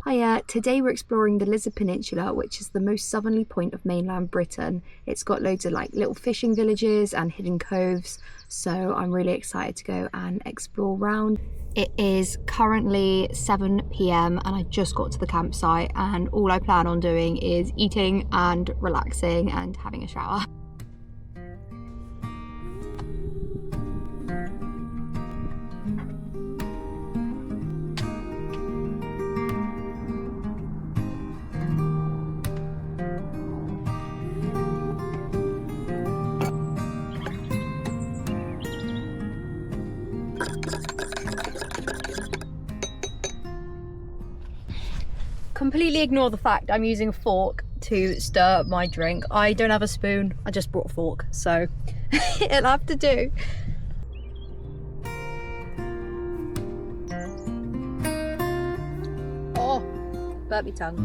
Hiya, today we're exploring the Lizard Peninsula, which is the most southerly point of mainland Britain. It's got loads of like little fishing villages and hidden coves, so I'm really excited to go and explore around. It is currently 7 PM and I just got to the campsite, and all I plan on doing is eating and relaxing and having a shower. Completely ignore the fact I'm using a fork to stir my drink. I don't have a spoon, I just brought a fork, so it'll have to do. Oh, burpy tongue.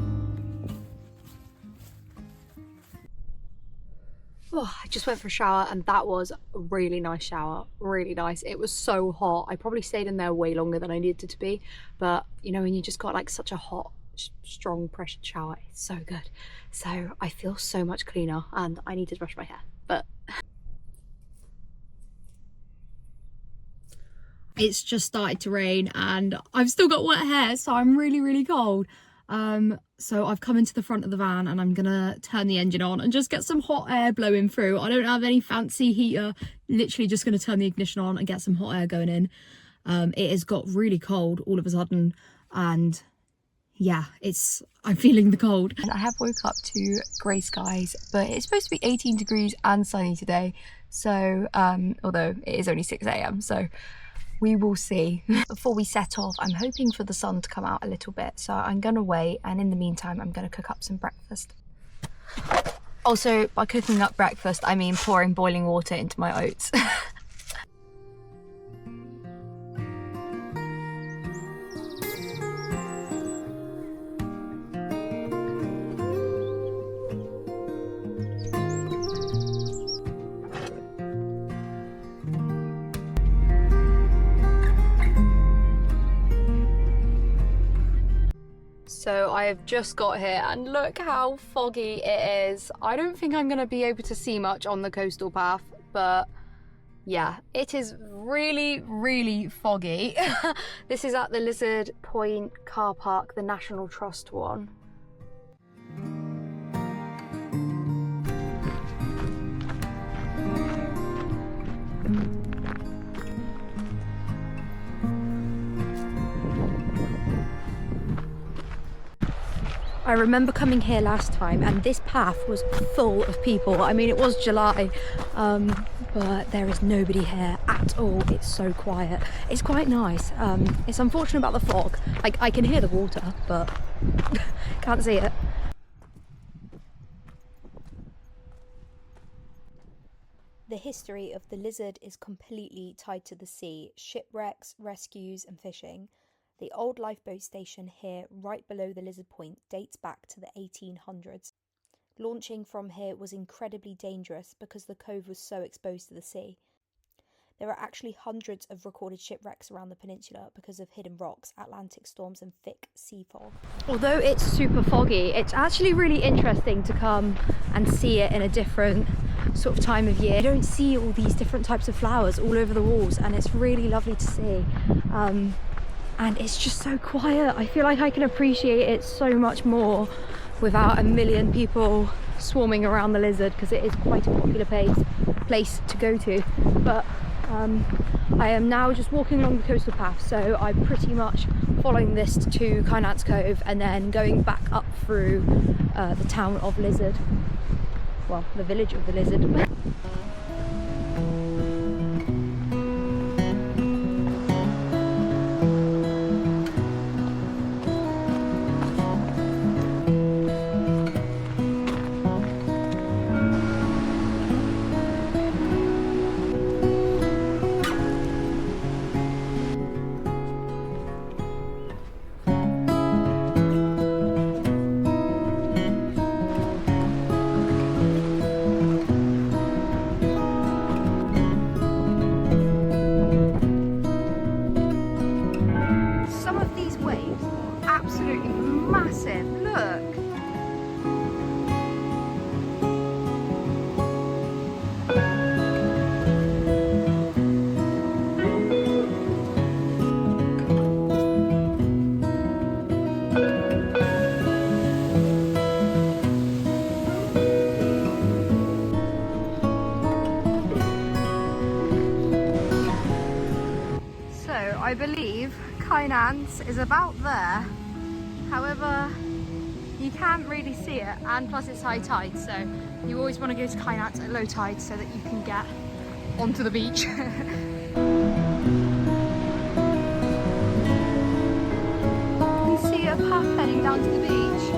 Oh, I just went for a shower and that was a really nice shower, really nice. It was so hot. I probably stayed in there way longer than I needed to be, but you know when you just got like such a hot, strong pressured shower, it's so good. So I feel so much cleaner and I need to brush my hair, but it's just started to rain and I've still got wet hair, so I'm really cold. So I've come into the front of the van and I'm gonna turn the engine on and just get some hot air blowing through. I don't have any fancy heater, literally just gonna turn the ignition on and get some hot air going in. It has got really cold all of a sudden, and yeah, I'm feeling the cold. And I have woke up to grey skies, but it's supposed to be 18 degrees and sunny today. So, although it is only 6 AM, so we will see. Before we set off, I'm hoping for the sun to come out a little bit. So I'm gonna wait, and in the meantime, I'm gonna cook up some breakfast. Also, by cooking up breakfast, I mean pouring boiling water into my oats. So I have just got here and look how foggy it is. I don't think I'm going to be able to see much on the coastal path, but yeah, it is really foggy. This is at the Lizard Point car park, the National Trust one. I remember coming here last time and this path was full of people. I mean, it was July, but there is nobody here at all. It's so quiet. It's quite nice. It's unfortunate about the fog. I can hear the water, but can't see it. The history of the Lizard is completely tied to the sea, shipwrecks, rescues and fishing. The old lifeboat station here, right below the Lizard Point, dates back to the 1800s. Launching from here was incredibly dangerous because the cove was so exposed to the sea. There are actually hundreds of recorded shipwrecks around the peninsula because of hidden rocks, Atlantic storms and thick sea fog. Although it's super foggy, it's actually really interesting to come and see it in a different sort of time of year. You don't see all these different types of flowers all over the walls, and it's really lovely to see. And it's just so quiet. I feel like I can appreciate it so much more without a million people swarming around the Lizard, because it is quite a popular place to go to. But I am now just walking along the coastal path, so I'm pretty much following this to Kynance Cove and then going back up through the town of Lizard. Well, the village of the Lizard. absolutely massive, look! I believe Kynance is about there, however you can't really see it, and plus it's high tide, so you always want to go to Kynance at low tide so that you can get onto the beach. You see a path heading down to the beach,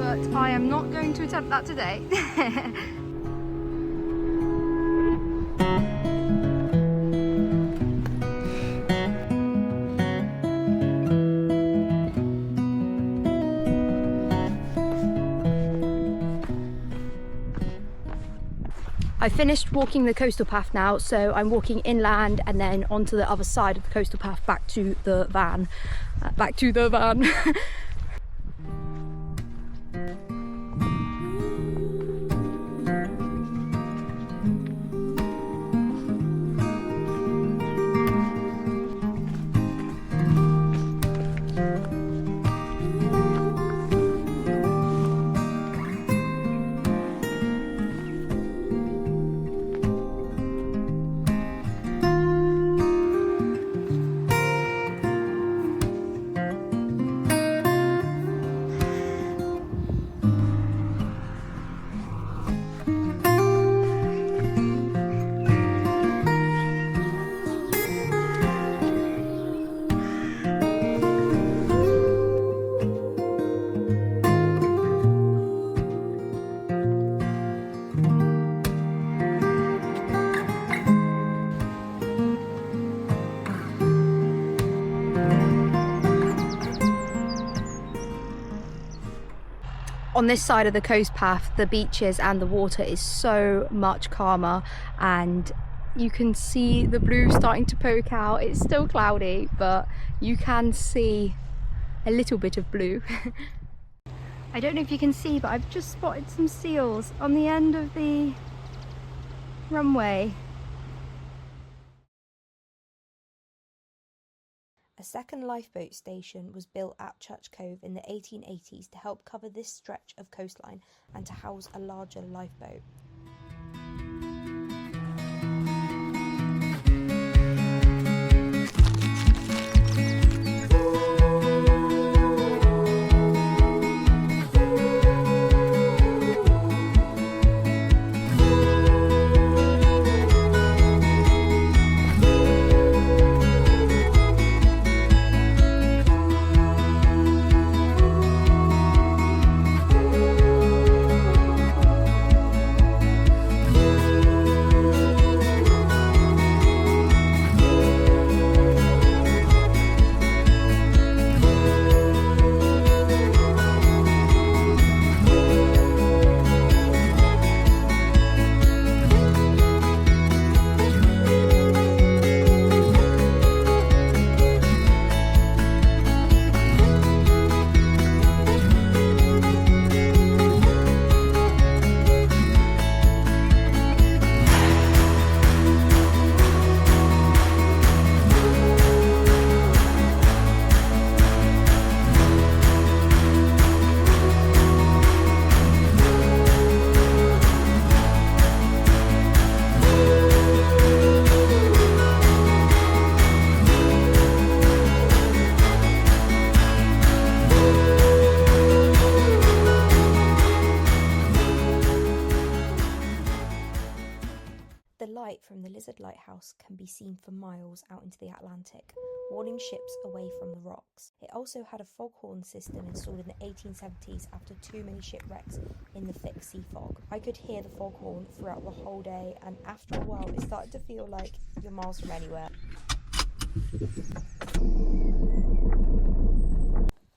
but I am not going to attempt that today. I finished walking the coastal path now, so I'm walking inland and then onto the other side of the coastal path back to the van. On this side of the coast path, the beaches and the water is so much calmer, and you can see the blue starting to poke out. It's still cloudy, but you can see a little bit of blue. I don't know if you can see, but I've just spotted some seals on the end of the runway. A second lifeboat station was built at Church Cove in the 1880s to help cover this stretch of coastline and to house a larger lifeboat. The light from the Lizard Lighthouse can be seen for miles out into the Atlantic, warning ships away from the rocks. It also had a foghorn system installed in the 1870s after too many shipwrecks in the thick sea fog. I could hear the foghorn throughout the whole day, and after a while it started to feel like you're miles from anywhere.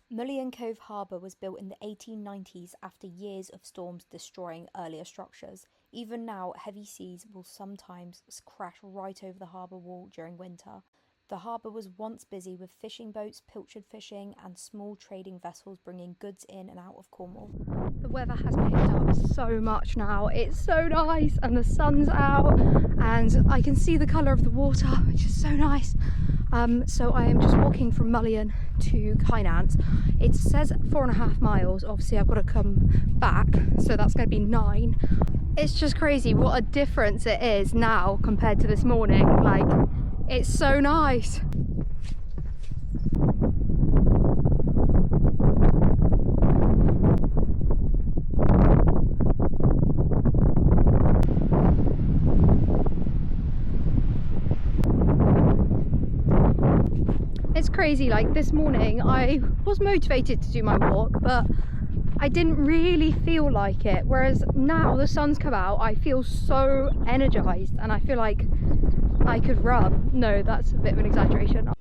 Mullion Cove Harbour was built in the 1890s after years of storms destroying earlier structures. Even now, heavy seas will sometimes crash right over the harbour wall during winter. The harbour was once busy with fishing boats, pilchard fishing and small trading vessels bringing goods in and out of Cornwall. The weather has picked up so much now. It's so nice and the sun's out and I can see the colour of the water, which is so nice. So I am just walking from Mullion to Kynance. It says 4.5 miles. Obviously I've got to come back, so that's going to be 9. It's just crazy what a difference it is now compared to this morning. Like, it's so nice. It's crazy, like this morning I was motivated to do my walk, but I didn't really feel like it, whereas now the sun's come out, I feel so energized and I feel like I could run. No, that's a bit of an exaggeration.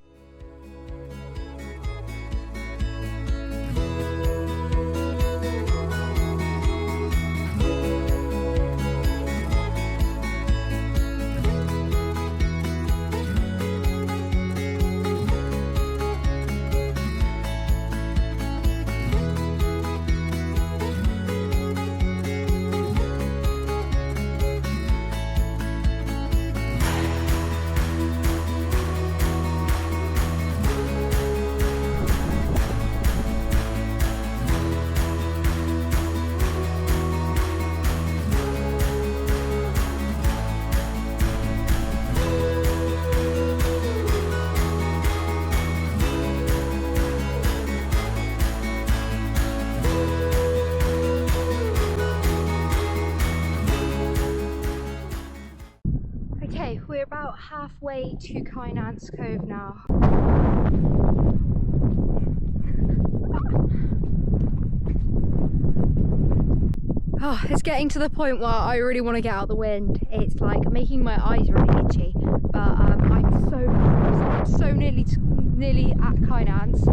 Okay, we're about halfway to Kynance Cove now. Oh, it's getting to the point where I really want to get out of the wind. It's like making my eyes really itchy, but I'm so nearly at Kynance.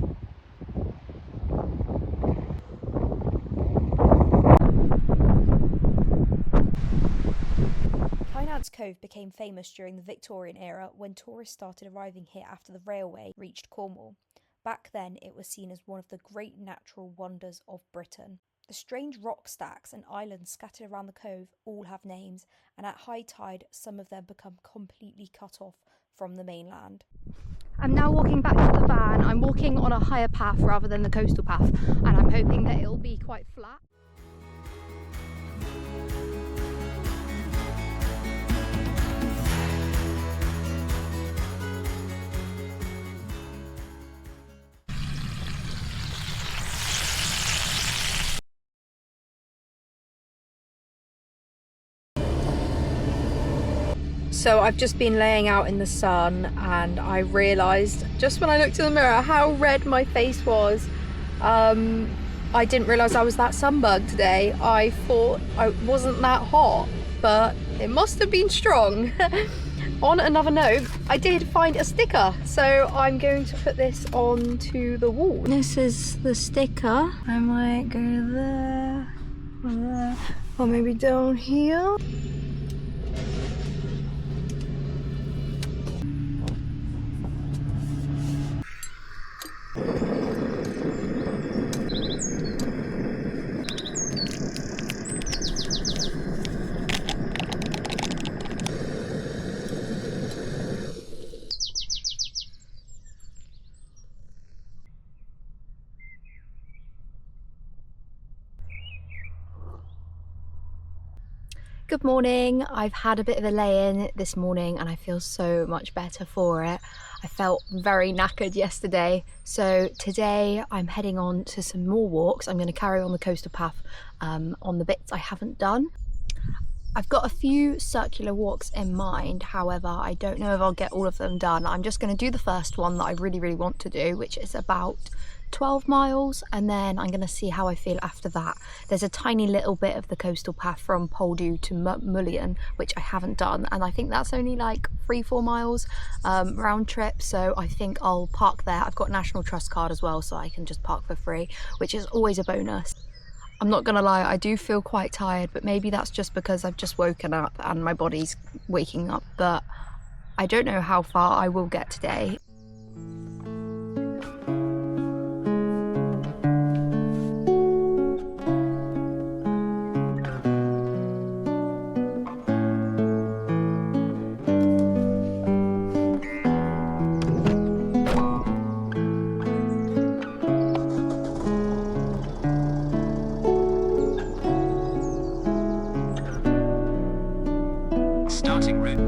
Kynance Cove became famous during the Victorian era when tourists started arriving here after the railway reached Cornwall. Back then it was seen as one of the great natural wonders of Britain. The strange rock stacks and islands scattered around the cove all have names, and at high tide some of them become completely cut off from the mainland. I'm now walking back to the van. I'm walking on a higher path rather than the coastal path, and I'm hoping that it'll be quite flat. So I've just been laying out in the sun and I realised just when I looked in the mirror how red my face was. I didn't realise I was that sunburned today. I thought I wasn't that hot, but it must have been strong. On another note, I did find a sticker, so I'm going to put this onto the wall. This is the sticker. I might go there, or maybe down here. Good morning. I've had a bit of a lay-in this morning and I feel so much better for it. I felt very knackered yesterday, so today I'm heading on to some more walks. I'm going to carry on the coastal path on the bits I haven't done. I've got a few circular walks in mind, however I don't know if I'll get all of them done. I'm just going to do the first one that I really want to do, which is about 12 miles, and then I'm going to see how I feel after that. There's a tiny little bit of the coastal path from Poldhu to Mullion, which I haven't done, and I think that's only like 3-4 miles round trip, so I think I'll park there. I've got a National Trust card as well, so I can just park for free, which is always a bonus. I'm not gonna lie, I do feel quite tired, but maybe that's just because I've just woken up and my body's waking up, but I don't know how far I will get today. Starting route.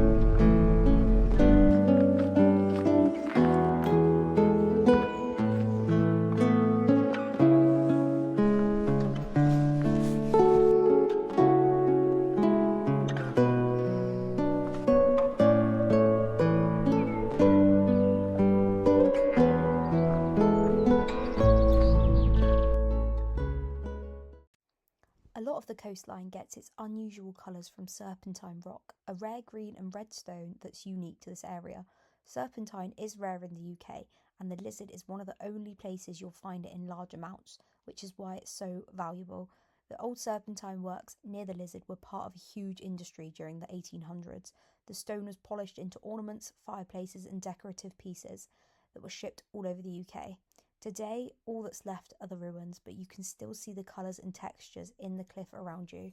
A lot of the coastline gets its unusual colours from serpentine rock, a rare green and red stone that's unique to this area. Serpentine is rare in the UK, and the Lizard is one of the only places you'll find it in large amounts, which is why it's so valuable. The old Serpentine Works near the Lizard were part of a huge industry during the 1800s. The stone was polished into ornaments, fireplaces and decorative pieces that were shipped all over the UK. Today, all that's left are the ruins, but you can still see the colours and textures in the cliff around you.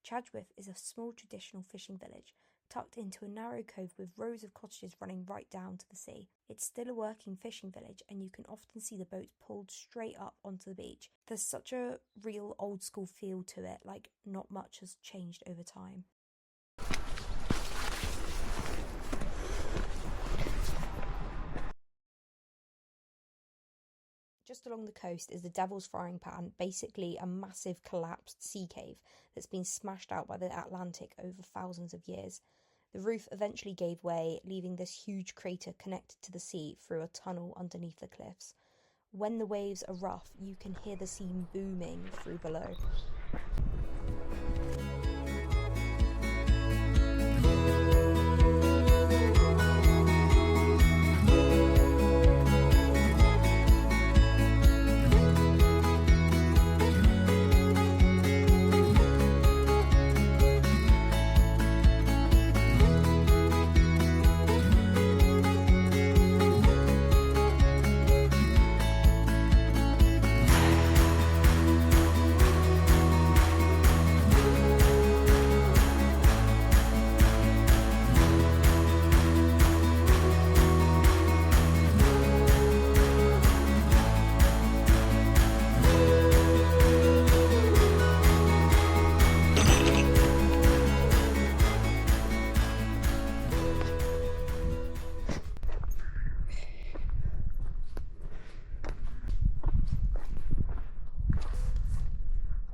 Chadwith is a small traditional fishing village, tucked into a narrow cove with rows of cottages running right down to the sea. It's still a working fishing village, and you can often see the boats pulled straight up onto the beach. There's such a real old school feel to it, like not much has changed over time. Just along the coast is the Devil's Frying Pan, basically a massive collapsed sea cave that's been smashed out by the Atlantic over thousands of years. The roof eventually gave way, leaving this huge crater connected to the sea through a tunnel underneath the cliffs. When the waves are rough, you can hear the sea booming through below.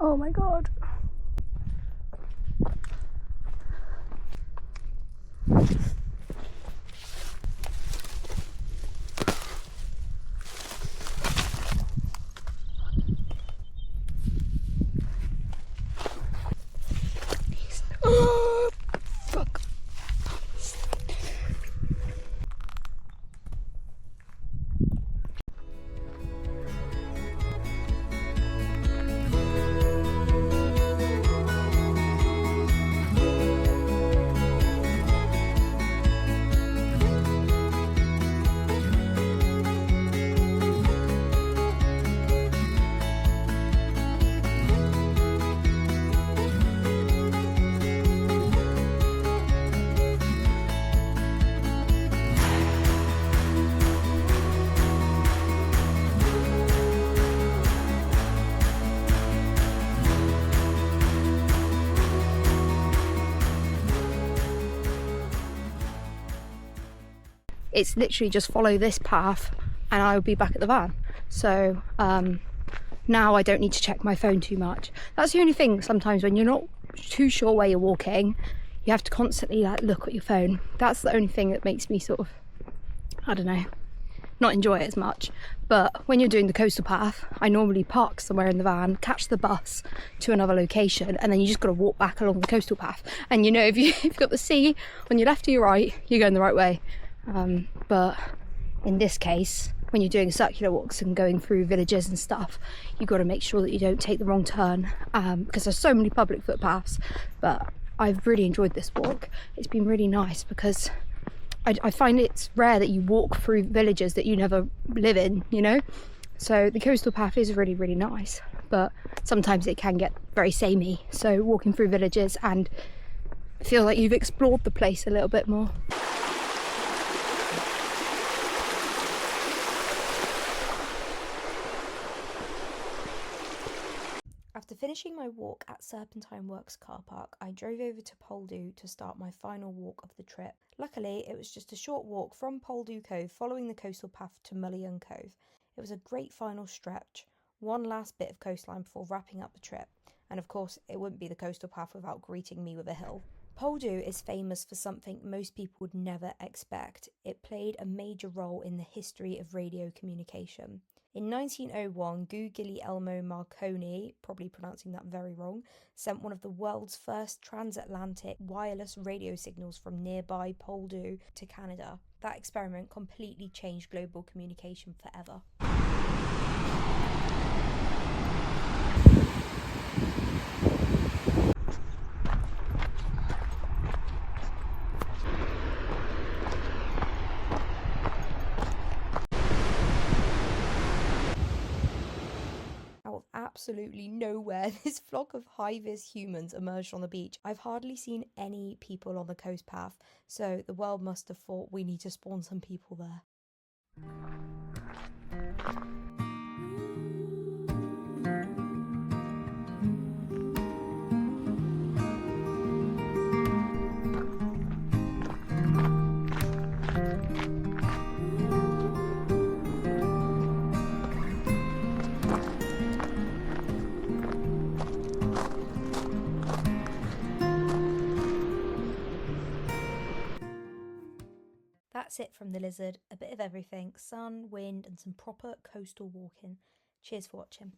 Oh my god. Fuck. It's literally just follow this path and I'll be back at the van. So now I don't need to check my phone too much. That's the only thing sometimes when you're not too sure where you're walking, you have to constantly like look at your phone. That's the only thing that makes me sort of, I don't know, not enjoy it as much. But when you're doing the coastal path, I normally park somewhere in the van, catch the bus to another location, and then you just got to walk back along the coastal path. And you know, if you've got the sea on your left or your right, you're going the right way. But in this case, when you're doing circular walks and going through villages and stuff, you've got to make sure that you don't take the wrong turn, because there's so many public footpaths. But I've really enjoyed this walk. It's been really nice because I find it's rare that you walk through villages that you never live in, you know? So the coastal path is really, really nice, but sometimes it can get very samey. So walking through villages and feel like you've explored the place a little bit more. After finishing my walk at Serpentine Works car park, I drove over to Poldhu to start my final walk of the trip. Luckily, it was just a short walk from Poldhu Cove following the coastal path to Mullion Cove. It was a great final stretch, one last bit of coastline before wrapping up the trip. And of course, it wouldn't be the coastal path without greeting me with a hill. Poldhu is famous for something most people would never expect. It played a major role in the history of radio communication. In 1901, Guglielmo Marconi, probably pronouncing that very wrong, sent one of the world's first transatlantic wireless radio signals from nearby Poldhu to Canada. That experiment completely changed global communication forever. Absolutely nowhere, this flock of high-vis humans emerged on the beach. I've hardly seen any people on the coast path, so the world must have thought we need to spawn some people there. That's it from the Lizard, a bit of everything, sun, wind and some proper coastal walking. Cheers for watching.